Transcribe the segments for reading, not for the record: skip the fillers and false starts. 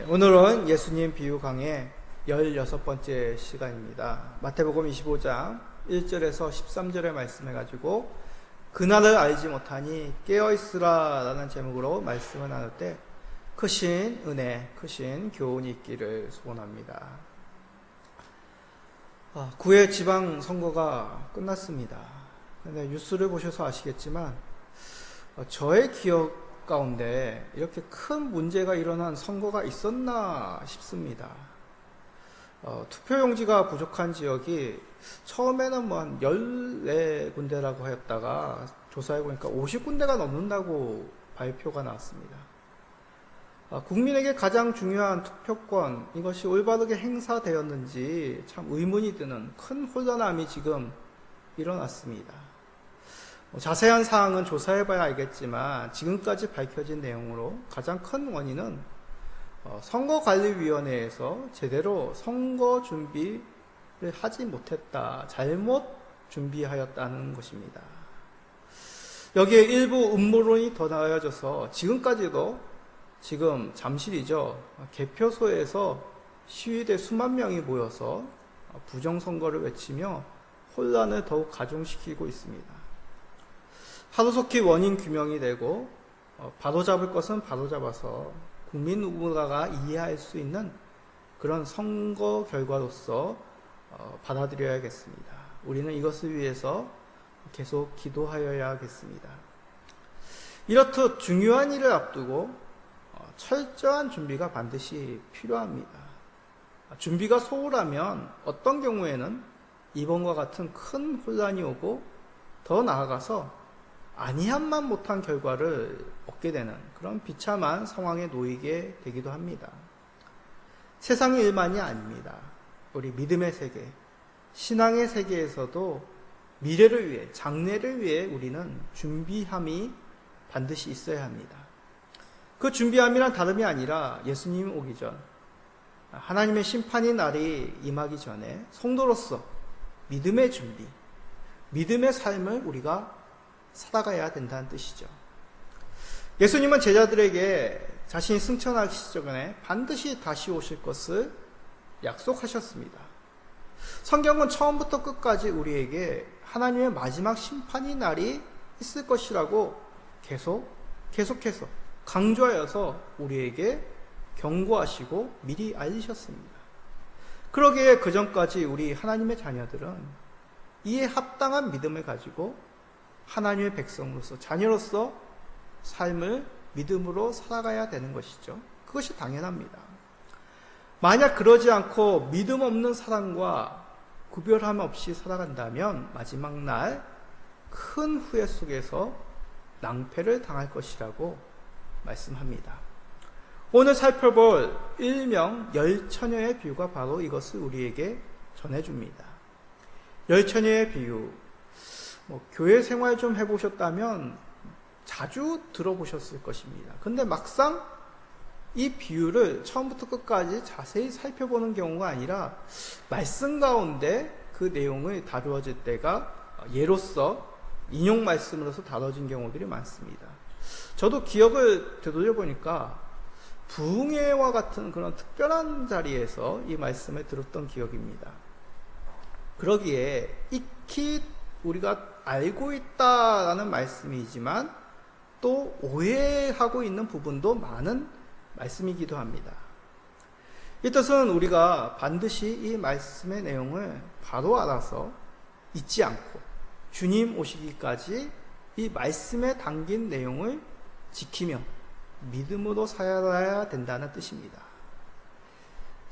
오늘은 예수님 비유 강의 16번째 시간입니다. 마태복음 25장 1절에서 13절의 말씀해 가지고 그날을 알지 못하니 깨어있으라 라는 제목으로 말씀을 나눌 때 크신 은혜, 크신 교훈이 있기를 소원합니다. 9회 지방선거가 끝났습니다. 근데 뉴스를 보셔서 아시겠지만 저의 기억 가운데 이렇게 큰 문제가 일어난 선거가 있었나 싶습니다. 투표용지가 부족한 지역이 처음에는 한 14군데라고 했다가 조사해 보니까 50군데가 넘는다고 발표가 나왔습니다. 국민에게 가장 중요한 투표권, 이것이 올바르게 행사되었는지 참 의문이 드는 큰 혼란함이 지금 일어났습니다. 자세한 사항은 조사해봐야 알겠지만 지금까지 밝혀진 내용으로 가장 큰 원인은 선거관리위원회에서 제대로 선거 준비를 하지 못했다, 잘못 준비하였다는 것입니다. 여기에 일부 음모론이 더 나아져서 지금까지도 지금 잠실이죠, 개표소에서 시위대 수만 명이 모여서 부정선거를 외치며 혼란을 더욱 가중시키고 있습니다. 하루속히 원인 규명이 되고 바로잡을 것은 바로잡아서 국민 누구나가 이해할 수 있는 그런 선거 결과로서 받아들여야겠습니다. 우리는 이것을 위해서 계속 기도하여야겠습니다. 이렇듯 중요한 일을 앞두고 철저한 준비가 반드시 필요합니다. 준비가 소홀하면 어떤 경우에는 이번과 같은 큰 혼란이 오고 더 나아가서 아니함만 못한 결과를 얻게 되는 그런 비참한 상황에 놓이게 되기도 합니다. 세상의 일만이 아닙니다. 우리 믿음의 세계, 신앙의 세계에서도 미래를 위해, 장래를 위해 우리는 준비함이 반드시 있어야 합니다. 그 준비함이란 다름이 아니라 예수님이 오기 전, 하나님의 심판의 날이 임하기 전에 성도로서 믿음의 준비, 믿음의 삶을 우리가 살아가야 된다는 뜻이죠. 예수님은 제자들에게 자신이 승천하시기 전에 반드시 다시 오실 것을 약속하셨습니다. 성경은 처음부터 끝까지 우리에게 하나님의 마지막 심판의 날이 있을 것이라고 계속해서 강조하여서 우리에게 경고하시고 미리 알리셨습니다. 그러기에 그 전까지 우리 하나님의 자녀들은 이에 합당한 믿음을 가지고 하나님의 백성으로서, 자녀로서 삶을 믿음으로 살아가야 되는 것이죠. 그것이 당연합니다. 만약 그러지 않고 믿음 없는 사람과 구별함 없이 살아간다면 마지막 날 큰 후회 속에서 낭패를 당할 것이라고 말씀합니다. 오늘 살펴볼 일명 열처녀의 비유가 바로 이것을 우리에게 전해줍니다. 열처녀의 비유, 교회 생활 좀 해보셨다면 자주 들어보셨을 것입니다. 근데 막상 이 비유를 처음부터 끝까지 자세히 살펴보는 경우가 아니라 말씀 가운데 그 내용을 다루어질 때가 예로서 인용 말씀으로서 다뤄진 경우들이 많습니다. 저도 기억을 되돌려 보니까 부흥회와 같은 그런 특별한 자리에서 이 말씀을 들었던 기억입니다. 그러기에 익히 우리가 알고 있다라는 말씀이지만 또 오해하고 있는 부분도 많은 말씀이기도 합니다. 이 뜻은 우리가 반드시 이 말씀의 내용을 바로 알아서 잊지 않고 주님 오시기까지 이 말씀에 담긴 내용을 지키며 믿음으로 살아야 된다는 뜻입니다.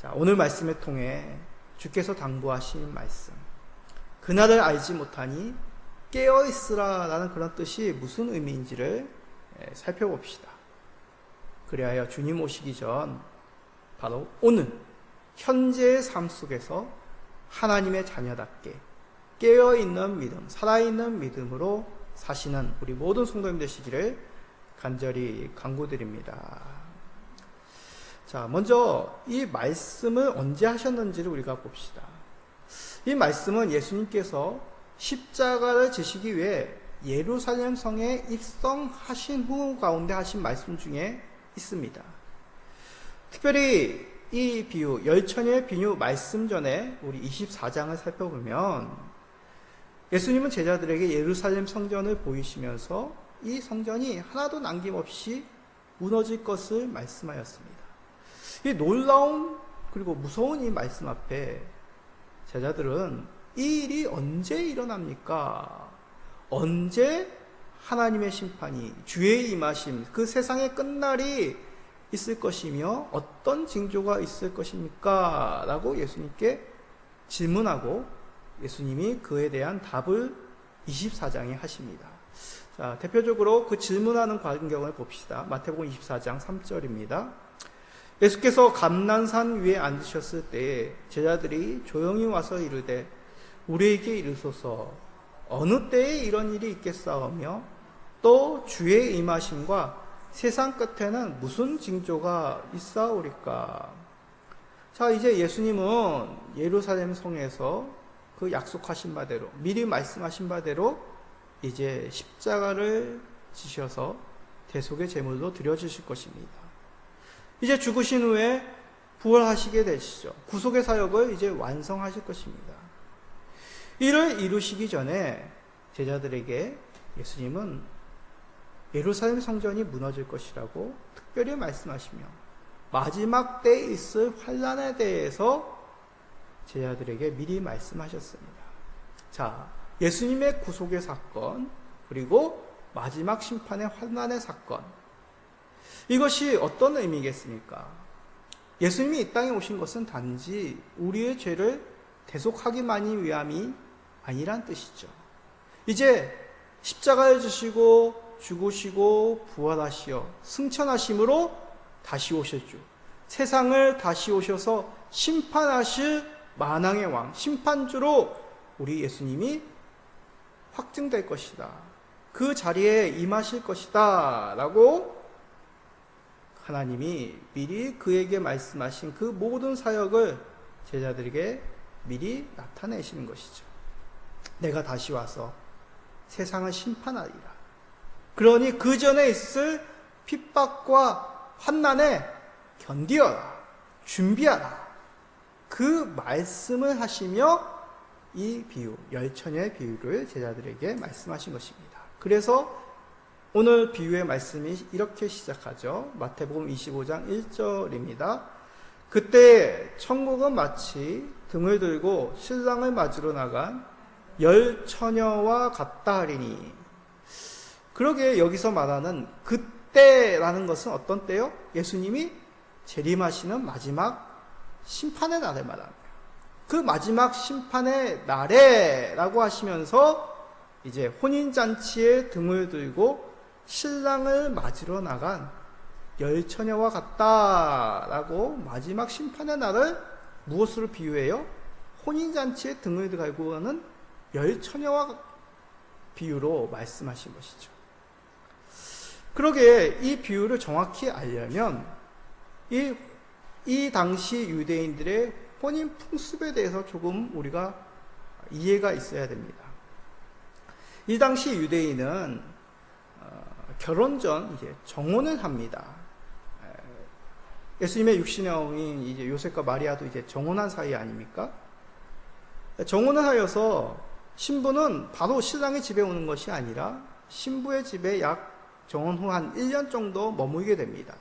자, 오늘 말씀을 통해 주께서 당부하신 말씀, 그날을 알지 못하니 깨어있으라 라는 그런 뜻이 무슨 의미인지를 살펴봅시다. 그리하여 주님 오시기 전 바로 오늘 현재의 삶 속에서 하나님의 자녀답게 깨어있는 믿음, 살아있는 믿음으로 사시는 우리 모든 성도님 되시기를 간절히 간구드립니다. 자, 먼저 이 말씀을 언제 하셨는지를 우리가 봅시다. 이 말씀은 예수님께서 십자가를 지시기 위해 예루살렘 성에 입성하신 후 가운데 하신 말씀 중에 있습니다. 특별히 이 비유, 열처녀의 비유 말씀 전에 우리 24장을 살펴보면 예수님은 제자들에게 예루살렘 성전을 보이시면서 이 성전이 하나도 남김없이 무너질 것을 말씀하였습니다. 이 놀라운 그리고 무서운 이 말씀 앞에 제자들은 이 일이 언제 일어납니까? 언제 하나님의 심판이, 주의 임하심, 그 세상의 끝날이 있을 것이며 어떤 징조가 있을 것입니까? 라고 예수님께 질문하고 예수님이 그에 대한 답을 24장에 하십니다. 자, 대표적으로 그 질문하는 광경을 봅시다. 마태복음 24장 3절입니다. 예수께서 감난산 위에 앉으셨을 때에 제자들이 조용히 와서 이르되 우리에게 이르소서 어느 때에 이런 일이 있겠사오며 또 주의 임하심과 세상 끝에는 무슨 징조가 있사오리까. 자, 이제 예수님은 예루살렘 성에서 그 약속하신 바대로 미리 말씀하신 바대로 이제 십자가를 지셔서 대속의 제물로 드려주실 것입니다. 이제 죽으신 후에 부활하시게 되시죠. 구속의 사역을 이제 완성하실 것입니다. 이를 이루시기 전에 제자들에게 예수님은 예루살렘 성전이 무너질 것이라고 특별히 말씀하시며 마지막 때에 있을 환난에 대해서 제자들에게 미리 말씀하셨습니다. 자, 예수님의 구속의 사건 그리고 마지막 심판의 환난의 사건, 이것이 어떤 의미겠습니까? 예수님이 이 땅에 오신 것은 단지 우리의 죄를 대속하기만이 위함이 아니란 뜻이죠. 이제 십자가에 지시고 죽으시고 부활하시어 승천하심으로 다시 오실 주, 세상을 다시 오셔서 심판하실 만왕의 왕, 심판주로 우리 예수님이 확증될 것이다. 그 자리에 임하실 것이다 라고 하나님이 미리 그에게 말씀하신 그 모든 사역을 제자들에게 미리 나타내시는 것이죠. 내가 다시 와서 세상을 심판하리라. 그러니 그 전에 있을 핍박과 환난에 견디어라, 준비하라. 그 말씀을 하시며 이 비유, 열처녀의 비유를 제자들에게 말씀하신 것입니다. 그래서 오늘 비유의 말씀이 이렇게 시작하죠. 마태복음 25장 1절입니다. 그때 천국은 마치 등을 들고 신랑을 맞으러 나간 열처녀와 같다 하리니. 그러게 여기서 말하는 그때라는 것은 어떤 때요? 예수님이 재림하시는 마지막 심판의 날을 말합니다. 그 마지막 심판의 날에 라고 하시면서 이제 혼인잔치에 등을 들고 신랑을 맞으러 나간 열처녀와 같다라고 마지막 심판의 날을 무엇으로 비유해요? 혼인잔치에 등을 달고 가는 열처녀와 비유로 말씀하신 것이죠. 그러게 이 비유를 정확히 알려면 이 당시 유대인들의 혼인 풍습에 대해서 조금 우리가 이해가 있어야 됩니다. 이 당시 유대인은 결혼 전 이제 정혼을 합니다. 예수님의 육신의 어머니인 이제 요셉과 마리아도 이제 정혼한 사이 아닙니까? 정혼을 하여서 신부는 바로 신랑의 집에 오는 것이 아니라 신부의 집에 약 정혼 후 한 1년 정도 머물게 됩니다.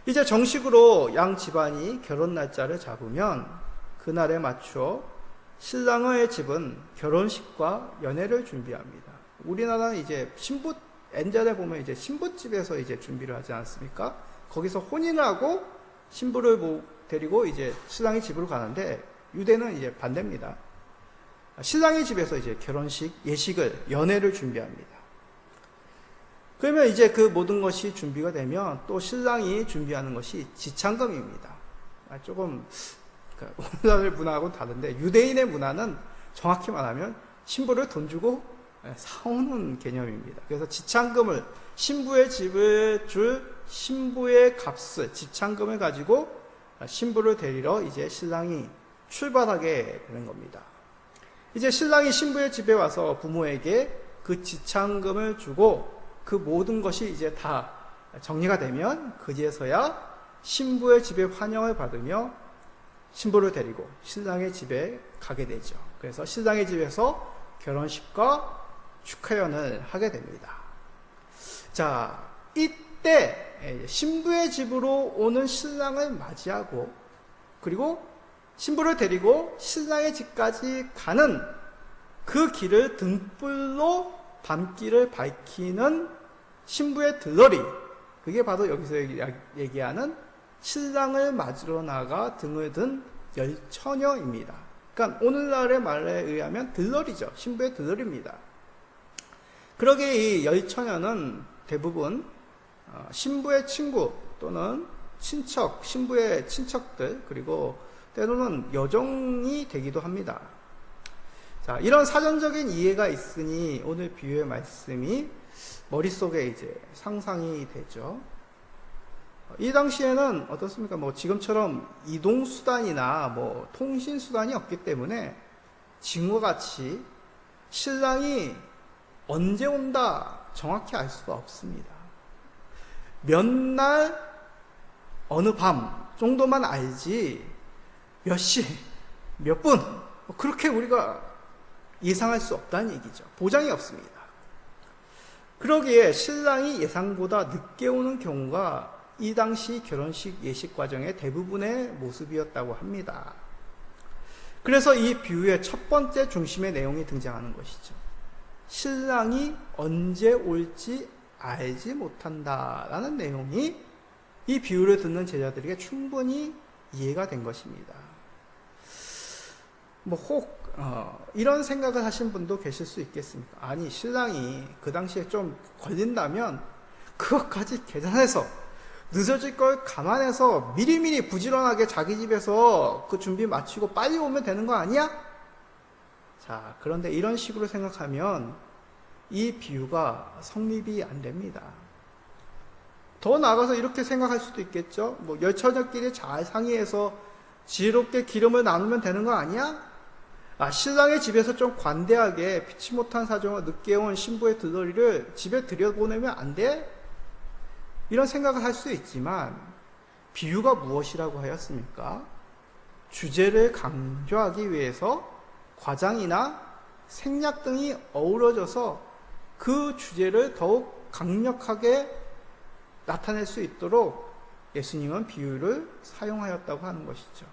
이제 정식으로 양 집안이 결혼 날짜를 잡으면 그날에 맞추어 신랑의 집은 결혼식과 연애를 준비합니다. 우리나라는 이제 신부 엔젤에 보면 이제 신부집에서 이제 준비를 하지 않습니까? 거기서 혼인을 하고 신부를 데리고 이제 신랑의 집으로 가는데 유대는 이제 반대입니다. 신랑의 집에서 이제 결혼식, 예식을, 연애를 준비합니다. 그러면 이제 그 모든 것이 준비가 되면 또 신랑이 준비하는 것이 지창금입니다. 조금 우리나라의 문화하고는 다른데 유대인의 문화는 정확히 말하면 신부를 돈 주고 사오는 개념입니다. 그래서 지창금을, 신부의 집을 줄 신부의 값을, 지창금을 가지고 신부를 데리러 이제 신랑이 출발하게 되는 겁니다. 이제 신랑이 신부의 집에 와서 부모에게 그 지창금을 주고 그 모든 것이 이제 다 정리가 되면 그제서야 신부의 집에 환영을 받으며 신부를 데리고 신랑의 집에 가게 되죠. 그래서 신랑의 집에서 결혼식과 축하연을 하게 됩니다. 자, 이때 신부의 집으로 오는 신랑을 맞이하고 그리고 신부를 데리고 신랑의 집까지 가는 그 길을 등불로 밤길을 밝히는 신부의 들러리, 그게 바로 여기서 얘기하는 신랑을 맞으러 나가 등을 든 열처녀입니다. 그러니까 오늘날의 말에 의하면 들러리죠. 신부의 들러리입니다. 그러기에 이 열처녀는 대부분 신부의 친구 또는 친척, 신부의 친척들, 그리고 때로는 여종이 되기도 합니다. 자, 이런 사전적인 이해가 있으니 오늘 비유의 말씀이 머릿속에 이제 상상이 되죠. 이 당시에는 어떻습니까? 뭐 지금처럼 이동수단이나 뭐 통신수단이 없기 때문에 지금과 같이 신랑이 언제 온다 정확히 알 수가 없습니다. 몇 날, 어느 밤 정도만 알지 몇 시, 몇 분, 그렇게 우리가 예상할 수 없다는 얘기죠. 보장이 없습니다. 그러기에 신랑이 예상보다 늦게 오는 경우가 이 당시 결혼식 예식 과정의 대부분의 모습이었다고 합니다. 그래서 이 비유의 첫 번째 중심의 내용이 등장하는 것이죠. 신랑이 언제 올지 알지 못한다라는 내용이 이 비유를 듣는 제자들에게 충분히 이해가 된 것입니다. 이런 생각을 하신 분도 계실 수 있겠습니까? 아니, 신랑이 그 당시에 좀 걸린다면 그것까지 계산해서 늦어질 걸 감안해서 미리미리 부지런하게 자기 집에서 그 준비 마치고 빨리 오면 되는 거 아니야? 자, 그런데 이런 식으로 생각하면 이 비유가 성립이 안 됩니다. 더 나아가서 이렇게 생각할 수도 있겠죠. 열처녀끼리 잘 상의해서 지혜롭게 기름을 나누면 되는 거 아니야? 신랑의 집에서 좀 관대하게 피치 못한 사정으로 늦게 온 신부의 들러리를 집에 들여보내면 안 돼? 이런 생각을 할 수 있지만 비유가 무엇이라고 하였습니까? 주제를 강조하기 위해서 과장이나 생략 등이 어우러져서 그 주제를 더욱 강력하게 나타낼 수 있도록 예수님은 비유를 사용하였다고 하는 것이죠.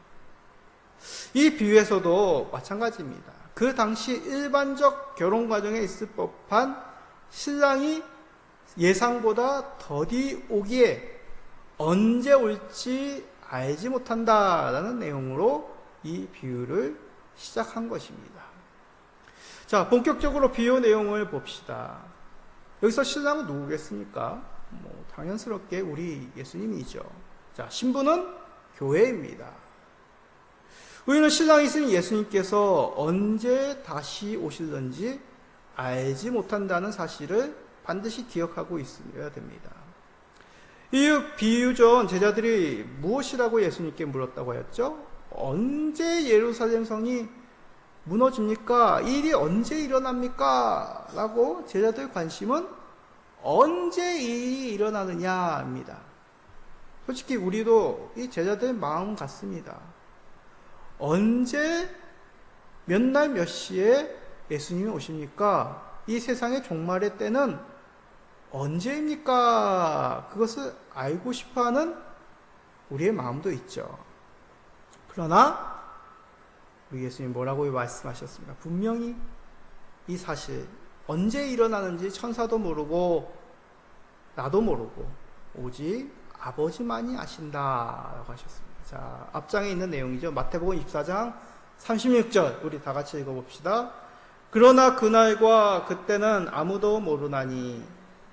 이 비유에서도 마찬가지입니다. 그 당시 일반적 결혼 과정에 있을 법한 신랑이 예상보다 더디 오기에 언제 올지 알지 못한다라는 내용으로 이 비유를 시작한 것입니다. 자, 본격적으로 비유 내용을 봅시다. 여기서 신랑은 누구겠습니까? 당연스럽게 우리 예수님이죠. 자, 신부는 교회입니다. 우리는 신랑이 있으니 예수님께서 언제 다시 오실는지 알지 못한다는 사실을 반드시 기억하고 있어야 됩니다. 이 비유 전 제자들이 무엇이라고 예수님께 물었다고 하였죠? 언제 예루살렘 성이 무너집니까? 이 일이 언제 일어납니까? 라고 제자들의 관심은 언제 이 일이 일어나느냐입니다. 솔직히 우리도 이 제자들의 마음 같습니다. 언제 몇 날 몇 시에 예수님이 오십니까? 이 세상의 종말의 때는 언제입니까? 그것을 알고 싶어하는 우리의 마음도 있죠. 그러나 우리 예수님 뭐라고 말씀하셨습니까? 분명히 이 사실 언제 일어나는지 천사도 모르고 나도 모르고 오직 아버지만이 아신다라고 하셨습니다. 자, 앞장에 있는 내용이죠. 마태복음 24장 36절 우리 다 같이 읽어봅시다. 그러나 그날과 그때는 아무도 모르나니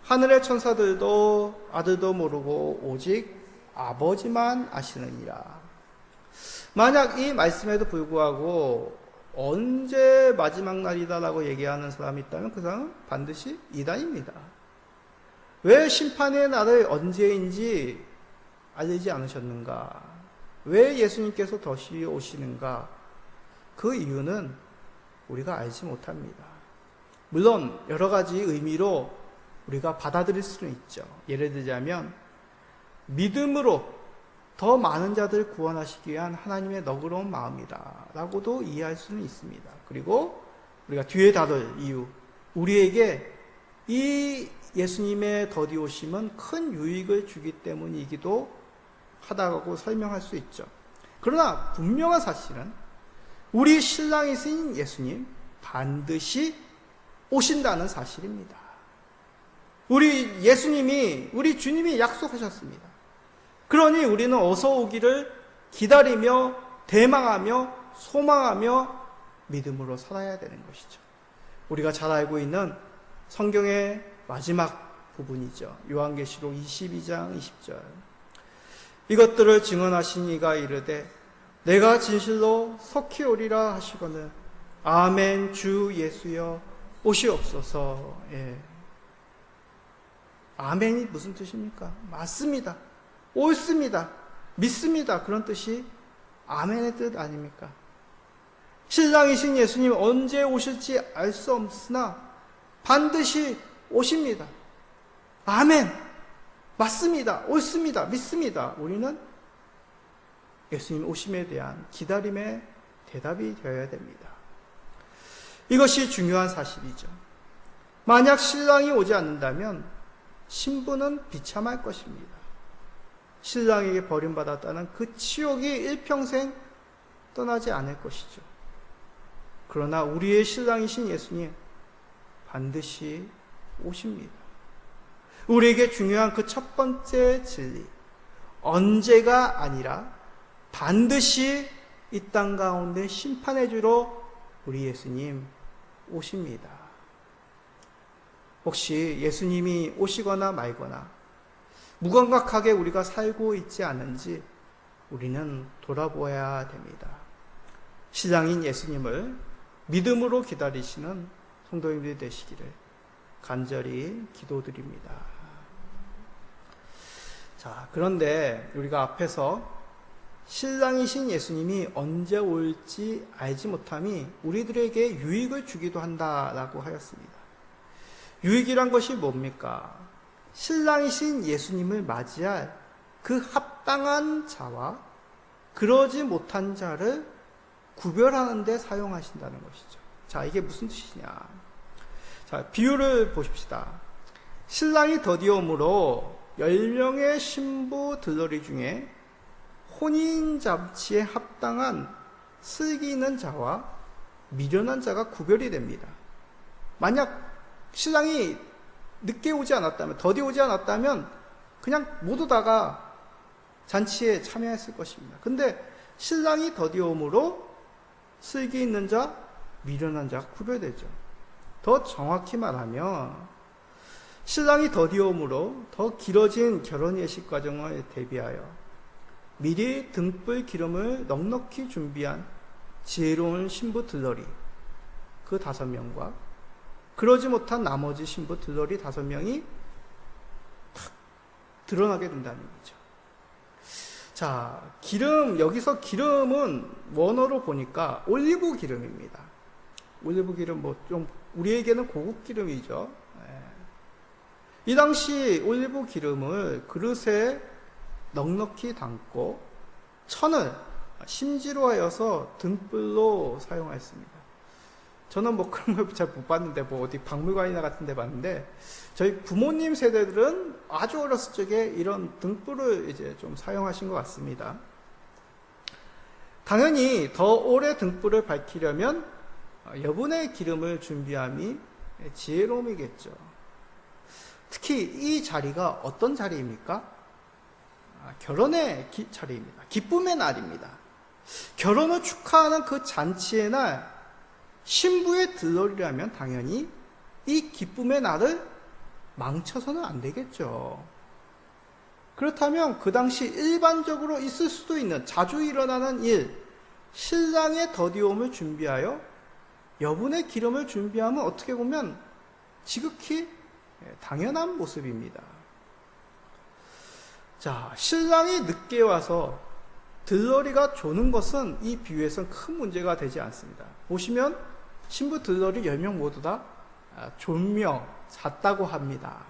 하늘의 천사들도 아들도 모르고 오직 아버지만 아시느니라. 만약 이 말씀에도 불구하고 언제 마지막 날이다라고 얘기하는 사람이 있다면 그 사람은 반드시 이단입니다. 왜 심판의 날을 언제인지 알리지 않으셨는가? 왜 예수님께서 다시 오시는가? 그 이유는 우리가 알지 못합니다. 물론 여러 가지 의미로 우리가 받아들일 수는 있죠. 예를 들자면 믿음으로 더 많은 자들을 구원하시기 위한 하나님의 너그러운 마음이다 라고도 이해할 수는 있습니다. 그리고 우리가 뒤에 다룰 이유, 우리에게 이 예수님의 더디 오심은 큰 유익을 주기 때문이기도 하다고 설명할 수 있죠. 그러나 분명한 사실은 우리 신랑이신 예수님 반드시 오신다는 사실입니다. 우리 예수님이, 우리 주님이 약속하셨습니다. 그러니 우리는 어서 오기를 기다리며 대망하며 소망하며 믿음으로 살아야 되는 것이죠. 우리가 잘 알고 있는 성경의 마지막 부분이죠. 요한계시록 22장 20절. 이것들을 증언하신 이가 이르되 내가 진실로 속히 오리라 하시거늘 아멘 주 예수여 오시옵소서. 예. 아멘이 무슨 뜻입니까? 맞습니다. 옳습니다. 믿습니다. 그런 뜻이 아멘의 뜻 아닙니까? 신랑이신 예수님 언제 오실지 알 수 없으나 반드시 오십니다. 아멘. 맞습니다. 옳습니다. 믿습니다. 우리는 예수님 오심에 대한 기다림의 대답이 되어야 됩니다. 이것이 중요한 사실이죠. 만약 신랑이 오지 않는다면 신부는 비참할 것입니다. 신랑에게 버림받았다는 그 치욕이 일평생 떠나지 않을 것이죠. 그러나 우리의 신랑이신 예수님 반드시 오십니다. 우리에게 중요한 그 첫 번째 진리, 언제가 아니라 반드시 이 땅 가운데 심판해 주러 우리 예수님 오십니다. 혹시 예수님이 오시거나 말거나 무감각하게 우리가 살고 있지 않은지 우리는 돌아보아야 됩니다. 신랑인 예수님을 믿음으로 기다리시는 성도님들이 되시기를 간절히 기도드립니다. 자, 그런데 우리가 앞에서 신랑이신 예수님이 언제 올지 알지 못함이 우리들에게 유익을 주기도 한다라고 하였습니다. 유익이란 것이 뭡니까? 신랑이신 예수님을 맞이할 그 합당한 자와 그러지 못한 자를 구별하는 데 사용하신다는 것이죠. 자, 이게 무슨 뜻이냐? 자, 비유를 보십시다. 신랑이 더디옴으로 10명의 신부 들러리 중에 혼인잔치에 합당한 슬기 있는 자와 미련한 자가 구별이 됩니다. 만약 신랑이 늦게 오지 않았다면, 더디 오지 않았다면 그냥 모두 다가 잔치에 참여했을 것입니다. 근데 신랑이 더디 오므로 슬기 있는 자, 미련한 자가 구별되죠. 더 정확히 말하면 신랑이 더디 오므로 더 길어진 결혼 예식 과정을 대비하여 미리 등불 기름을 넉넉히 준비한 지혜로운 신부 들러리 그 5명과 그러지 못한 나머지 신부 들러리 5명이 탁 드러나게 된다는 얘기죠. 자, 기름, 여기서 기름은 원어로 보니까 올리브 기름입니다. 올리브 기름 좀 우리에게는 고급 기름이죠. 이 당시 올리브 기름을 그릇에 넉넉히 담고 천을 심지로 하여서 등불로 사용하였습니다. 저는 그런 걸 잘 못 봤는데 어디 박물관이나 같은 데 봤는데 저희 부모님 세대들은 아주 어렸을 적에 이런 등불을 이제 좀 사용하신 것 같습니다. 당연히 더 오래 등불을 밝히려면 여분의 기름을 준비함이 지혜로움이겠죠. 특히 이 자리가 어떤 자리입니까? 결혼의 자리입니다. 기쁨의 날입니다. 결혼을 축하하는 그 잔치의 날 신부의 들러리라면 당연히 이 기쁨의 날을 망쳐서는 안 되겠죠. 그렇다면 그 당시 일반적으로 있을 수도 있는 자주 일어나는 일, 신랑의 더디움을 준비하여 여분의 기름을 준비하면 어떻게 보면 지극히 당연한 모습입니다. 자, 신랑이 늦게 와서 들러리가 조는 것은 이 비유에서는 큰 문제가 되지 않습니다. 보시면 신부 들러리 10명 모두 다 졸며 잤다고 합니다.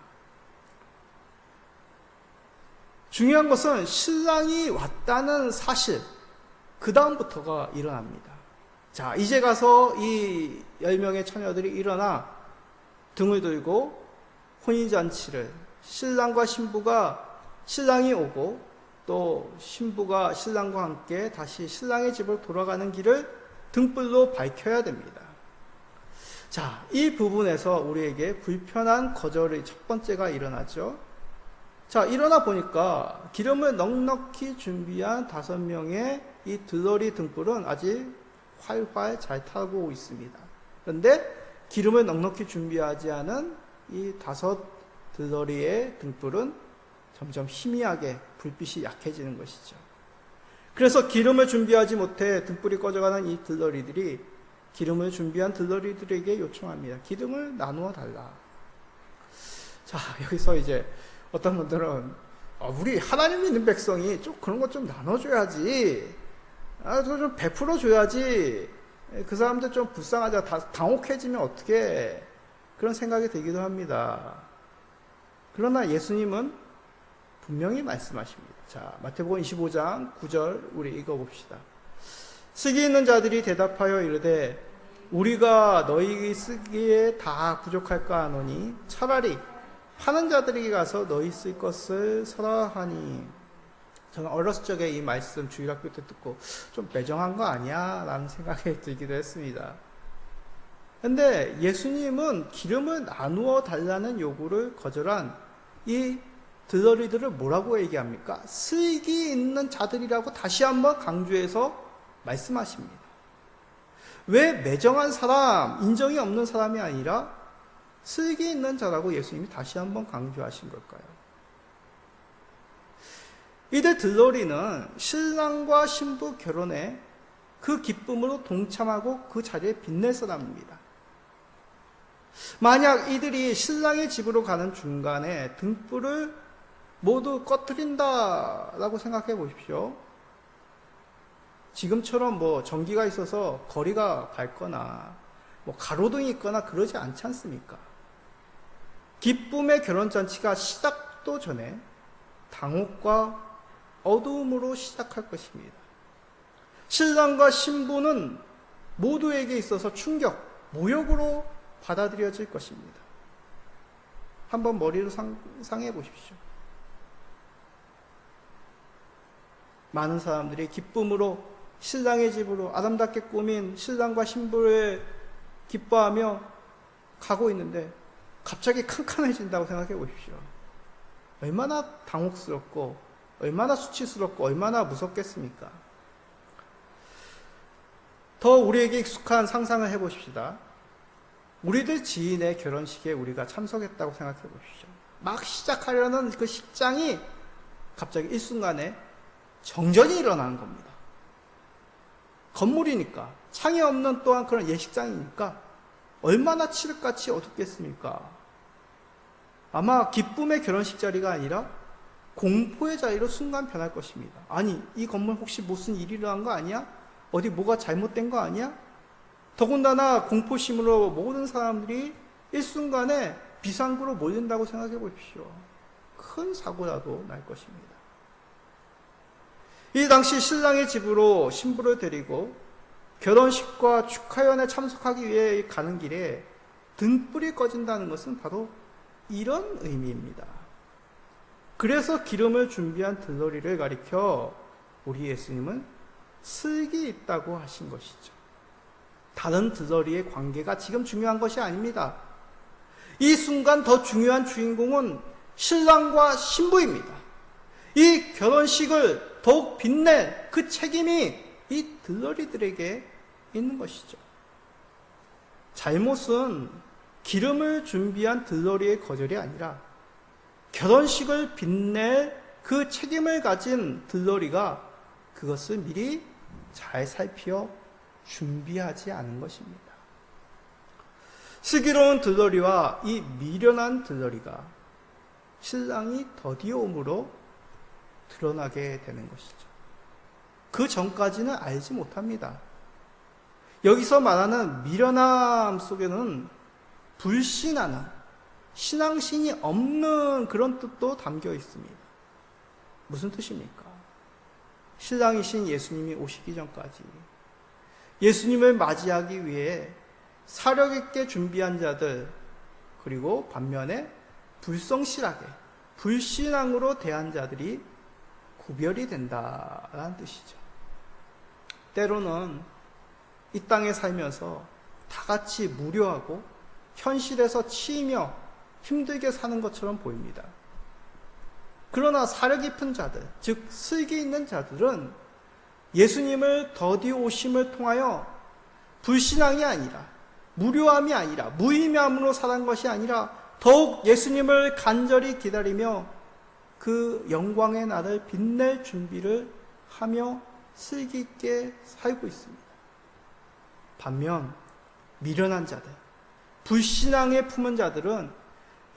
중요한 것은 신랑이 왔다는 사실, 그 다음부터가 일어납니다. 자, 이제 가서 이 10명의 처녀들이 일어나 등을 들고 혼인잔치를, 신랑과 신부가, 신랑이 오고 또 신부가 신랑과 함께 다시 신랑의 집으로 돌아가는 길을 등불로 밝혀야 됩니다. 자, 이 부분에서 우리에게 불편한 거절의 첫 번째가 일어나죠. 자, 일어나 보니까 기름을 넉넉히 준비한 5명의 이 들러리 등불은 아직 활활 잘 타고 있습니다. 그런데 기름을 넉넉히 준비하지 않은 이 5 들러리의 등불은 점점 희미하게 불빛이 약해지는 것이죠. 그래서 기름을 준비하지 못해 등불이 꺼져가는 이 들러리들이 기름을 준비한 들러리들에게 요청합니다. 기름을 나누어 달라. 자, 여기서 이제 어떤 분들은 우리 하나님 믿는 백성이 좀 그런 것 좀 나눠줘야지, 좀 베풀어 줘야지, 그 사람들 좀 불쌍하자, 당혹해지면 어떻게, 그런 생각이 들기도 합니다. 그러나 예수님은 분명히 말씀하십니다. 자, 마태복음 25장 9절 우리 읽어봅시다. 쓰기 있는 자들이 대답하여 이르되 우리가 너희 쓰기에 다 부족할까 하노니 차라리 파는 자들에게 가서 너희 쓸 것을 서라 하니. 저는 어렸을 적에 이 말씀 주일학교 때 듣고 좀 매정한 거 아니야? 라는 생각이 들기도 했습니다. 근데 예수님은 기름을 나누어 달라는 요구를 거절한 이 들러리들을 뭐라고 얘기합니까? 슬기 있는 자들이라고 다시 한번 강조해서 말씀하십니다. 왜 매정한 사람, 인정이 없는 사람이 아니라 슬기 있는 자라고 예수님이 다시 한번 강조하신 걸까요? 이들 들러리는 신랑과 신부 결혼에 그 기쁨으로 동참하고 그 자리에 빛낼 사람입니다. 만약 이들이 신랑의 집으로 가는 중간에 등불을 모두 꺼트린다라고 생각해 보십시오. 지금처럼 전기가 있어서 거리가 밝거나 가로등이 있거나 그러지 않지 않습니까? 기쁨의 결혼잔치가 시작도 전에 당혹과 어두움으로 시작할 것입니다. 신랑과 신부는 모두에게 있어서 충격, 모욕으로 받아들여질 것입니다. 한번 머리를 상상해 보십시오. 많은 사람들이 기쁨으로 신랑의 집으로 아름답게 꾸민 신랑과 신부를 기뻐하며 가고 있는데 갑자기 캄캄해진다고 생각해 보십시오. 얼마나 당혹스럽고 얼마나 수치스럽고 얼마나 무섭겠습니까? 더 우리에게 익숙한 상상을 해보십시다. 우리들 지인의 결혼식에 우리가 참석했다고 생각해 보십시오. 막 시작하려는 그 식장이 갑자기 일순간에 정전이 일어나는 겁니다. 건물이니까, 창이 없는 또한 그런 예식장이니까 얼마나 칠흑같이 어둡겠습니까? 아마 기쁨의 결혼식 자리가 아니라 공포의 자리로 순간 변할 것입니다. 아니, 이 건물 혹시 무슨 일이 일어난 거 아니야? 어디 뭐가 잘못된 거 아니야? 더군다나 공포심으로 모든 사람들이 일순간에 비상구로 몰린다고 생각해 보십시오. 큰 사고라도 날 것입니다. 이 당시 신랑의 집으로 신부를 데리고 결혼식과 축하연에 참석하기 위해 가는 길에 등불이 꺼진다는 것은 바로 이런 의미입니다. 그래서 기름을 준비한 들러리를 가리켜 우리 예수님은 슬기 있다고 하신 것이죠. 다른 들러리의 관계가 지금 중요한 것이 아닙니다. 이 순간 더 중요한 주인공은 신랑과 신부입니다. 이 결혼식을 더욱 빛낼 그 책임이 이 들러리들에게 있는 것이죠. 잘못은 기름을 준비한 들러리의 거절이 아니라 결혼식을 빛낼 그 책임을 가진 들러리가 그것을 미리 잘 살피어 준비하지 않은 것입니다. 슬기로운 들러리와 이 미련한 들러리가 신랑이 더디움으로 드러나게 되는 것이죠. 그 전까지는 알지 못합니다. 여기서 말하는 미련함 속에는 불신하는, 신앙심이 없는 그런 뜻도 담겨 있습니다. 무슨 뜻입니까? 신랑이신 예수님이 오시기 전까지 예수님을 맞이하기 위해 사력 있게 준비한 자들, 그리고 반면에 불성실하게 불신앙으로 대한 자들이 구별이 된다라는 뜻이죠. 때로는 이 땅에 살면서 다 같이 무료하고 현실에서 치이며 힘들게 사는 것처럼 보입니다. 그러나 사려 깊은 자들, 즉 슬기 있는 자들은 예수님을 더디 오심을 통하여 불신앙이 아니라, 무료함이 아니라, 무의미함으로 살아간 것이 아니라 더욱 예수님을 간절히 기다리며 그 영광의 날을 빛낼 준비를 하며 슬기 있게 살고 있습니다. 반면 미련한 자들, 불신앙에 품은 자들은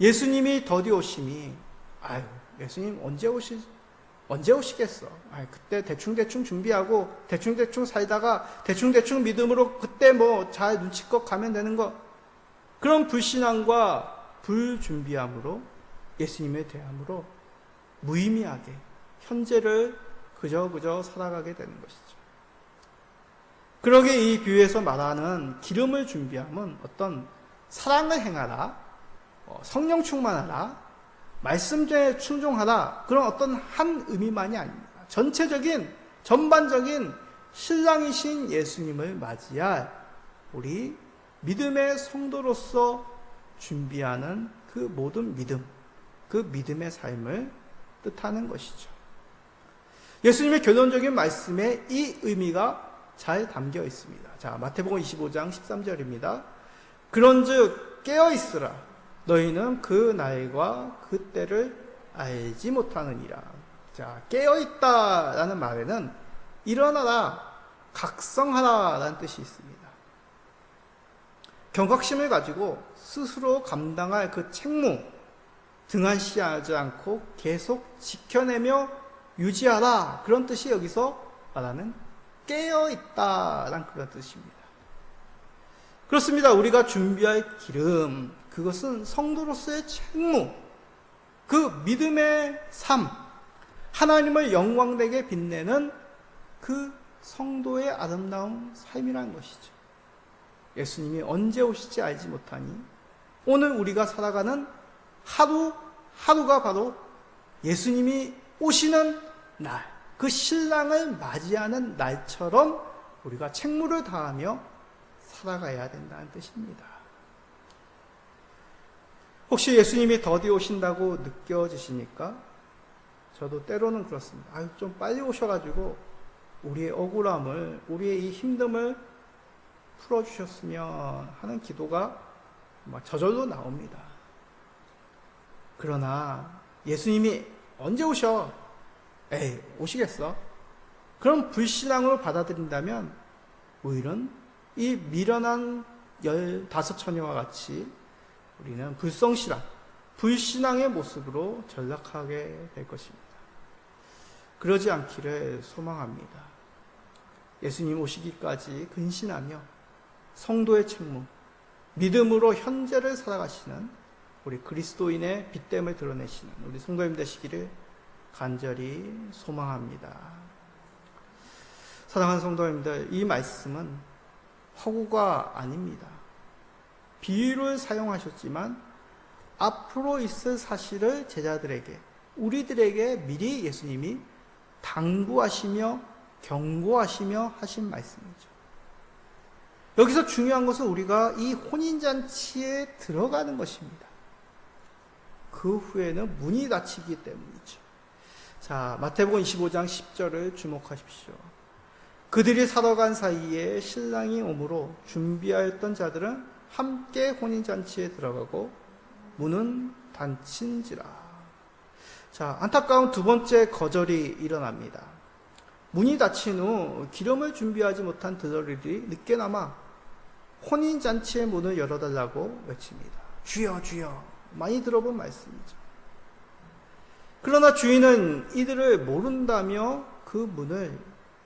예수님이 더디 오심이, 아유, 예수님 언제 오시겠어? 그때 대충 준비하고 대충 살다가 대충 믿음으로 그때 뭐 잘 눈치껏 가면 되는 거, 그런 불신앙과 불준비함으로 예수님에 대함으로 무의미하게 현재를 그저 살아가게 되는 것이죠. 그러게 이 비유에서 말하는 기름을 준비함은 어떤 사랑을 행하라, 성령 충만하라, 말씀에 순종하라, 그런 어떤 한 의미만이 아닙니다. 전반적인 신랑이신 예수님을 맞이할 우리 믿음의 성도로서 준비하는 그 모든 믿음, 그 믿음의 삶을 뜻하는 것이죠. 예수님의 결론적인 말씀에 이 의미가 잘 담겨 있습니다. 자, 마태복음 25장 13절입니다. 그런즉 깨어있으라. 너희는 그 날과 그 때를 알지 못하느니라. 자, 깨어있다라는 말에는 일어나라, 각성하라 라는 뜻이 있습니다. 경각심을 가지고 스스로 감당할 그 책무 등한시하지 않고 계속 지켜내며 유지하라, 그런 뜻이 여기서 말하는 깨어있다라는 그런 뜻입니다. 그렇습니다. 우리가 준비할 기름, 그것은 성도로서의 책무, 그 믿음의 삶, 하나님을 영광되게 빛내는 그 성도의 아름다운 삶이라는 것이죠. 예수님이 언제 오실지 알지 못하니 오늘 우리가 살아가는 하루가 바로 예수님이 오시는 날, 그 신랑을 맞이하는 날처럼 우리가 책무를 다하며 살아가야 된다는 뜻입니다. 혹시 예수님이 더디 오신다고 느껴지십니까? 저도 때로는 그렇습니다. 좀 빨리 오셔가지고 우리의 억울함을, 우리의 이 힘듦을 풀어주셨으면 하는 기도가 저절로 나옵니다. 그러나 예수님이 언제 오셔? 오시겠어? 그럼 불신앙으로 받아들인다면 오히려 이 미련한 15처녀와 같이 우리는 불신앙의 모습으로 전락하게 될 것입니다. 그러지 않기를 소망합니다. 예수님 오시기까지 근신하며 성도의 책무, 믿음으로 현재를 살아가시는 우리 그리스도인의 빛됨을 드러내시는 우리 성도님 되시기를 간절히 소망합니다. 사랑하는 성도님들, 이 말씀은 허구가 아닙니다. 비유를 사용하셨지만 앞으로 있을 사실을 제자들에게, 우리들에게 미리 예수님이 당부하시며 경고하시며 하신 말씀이죠. 여기서 중요한 것은 우리가 이 혼인잔치에 들어가는 것입니다. 그 후에는 문이 닫히기 때문이죠. 자, 마태복음 25장 10절을 주목하십시오. 그들이 살아간 사이에 신랑이 오므로 준비하였던 자들은 함께 혼인잔치에 들어가고 문은 닫힌지라. 자, 안타까운 두 번째 거절이 일어납니다. 문이 닫힌 후 기름을 준비하지 못한 들러리들이 늦게나마 혼인잔치의 문을 열어달라고 외칩니다. 주여 주여, 많이 들어본 말씀이죠. 그러나 주인은 이들을 모른다며 그 문을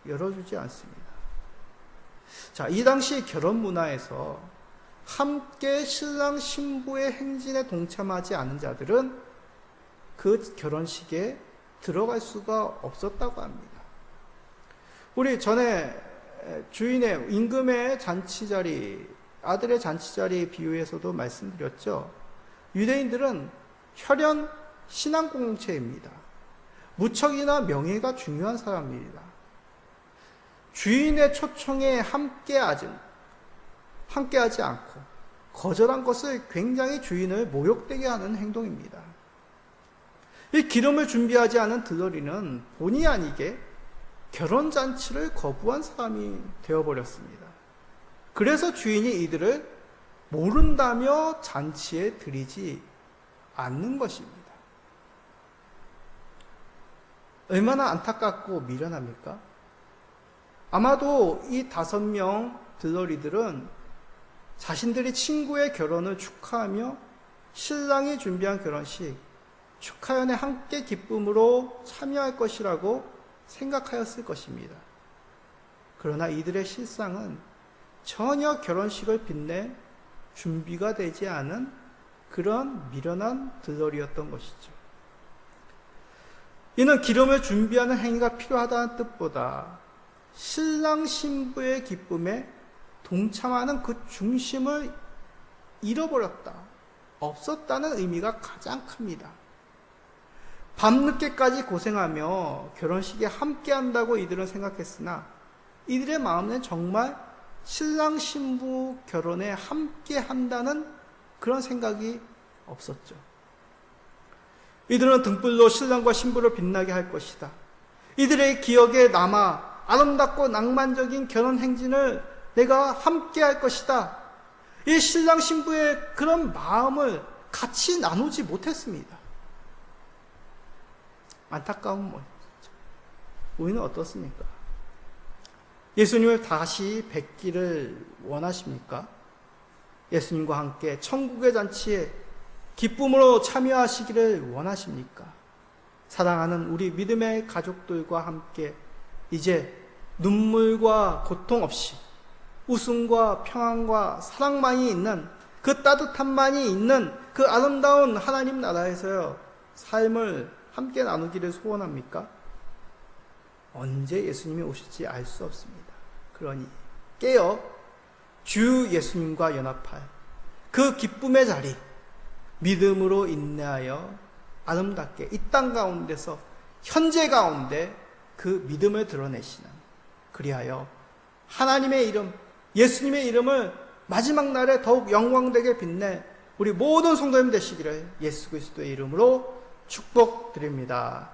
열어주지 않습니다. 자, 이 당시 결혼 문화에서 함께 신랑 신부의 행진에 동참하지 않은 자들은 그 결혼식에 들어갈 수가 없었다고 합니다. 우리 전에 주인의 임금의 잔치자리, 아들의 잔치자리 비유에서도 말씀드렸죠. 유대인들은 혈연 신앙 공동체입니다. 무척이나 명예가 중요한 사람입니다. 주인의 초청에 함께하지 않고 거절한 것을 굉장히 주인을 모욕되게 하는 행동입니다. 이 기름을 준비하지 않은 들러리는 본의 아니게 결혼잔치를 거부한 사람이 되어버렸습니다. 그래서 주인이 이들을 모른다며 잔치에 들이지 않는 것입니다. 얼마나 안타깝고 미련합니까? 아마도 이 5명 들러리들은 자신들이 친구의 결혼을 축하하며 신랑이 준비한 결혼식, 축하연에 함께 기쁨으로 참여할 것이라고 생각하였을 것입니다. 그러나 이들의 실상은 전혀 결혼식을 빛낼 준비가 되지 않은 그런 미련한 들러리였던 것이죠. 이는 기름을 준비하는 행위가 필요하다는 뜻보다 신랑 신부의 기쁨에 동참하는 그 중심을 잃어버렸다, 없었다는 의미가 가장 큽니다. 밤늦게까지 고생하며 결혼식에 함께한다고 이들은 생각했으나 이들의 마음은 정말 신랑 신부 결혼에 함께한다는 그런 생각이 없었죠. 이들은 등불로 신랑과 신부를 빛나게 할 것이다. 이들의 기억에 남아 아름답고 낭만적인 결혼 행진을 내가 함께 할 것이다. 이 신랑 신부의 그런 마음을 같이 나누지 못했습니다. 안타까운 뭐죠? 우리는 어떻습니까? 예수님을 다시 뵙기를 원하십니까? 예수님과 함께 천국의 잔치에 기쁨으로 참여하시기를 원하십니까? 사랑하는 우리 믿음의 가족들과 함께 이제 눈물과 고통 없이 웃음과 평안과 사랑만이 있는, 그 따뜻함만이 있는 그 아름다운 하나님 나라에서 삶을 함께 나누기를 소원합니까? 언제 예수님이 오실지 알 수 없습니다. 그러니 깨어 주 예수님과 연합할 그 기쁨의 자리, 믿음으로 인내하여 아름답게 이 땅 가운데서 현재 가운데 그 믿음을 드러내시는, 그리하여 하나님의 이름, 예수님의 이름을 마지막 날에 더욱 영광되게 빛내 우리 모든 성도님 되시기를 예수 그리스도의 이름으로 축복드립니다.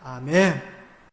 아멘.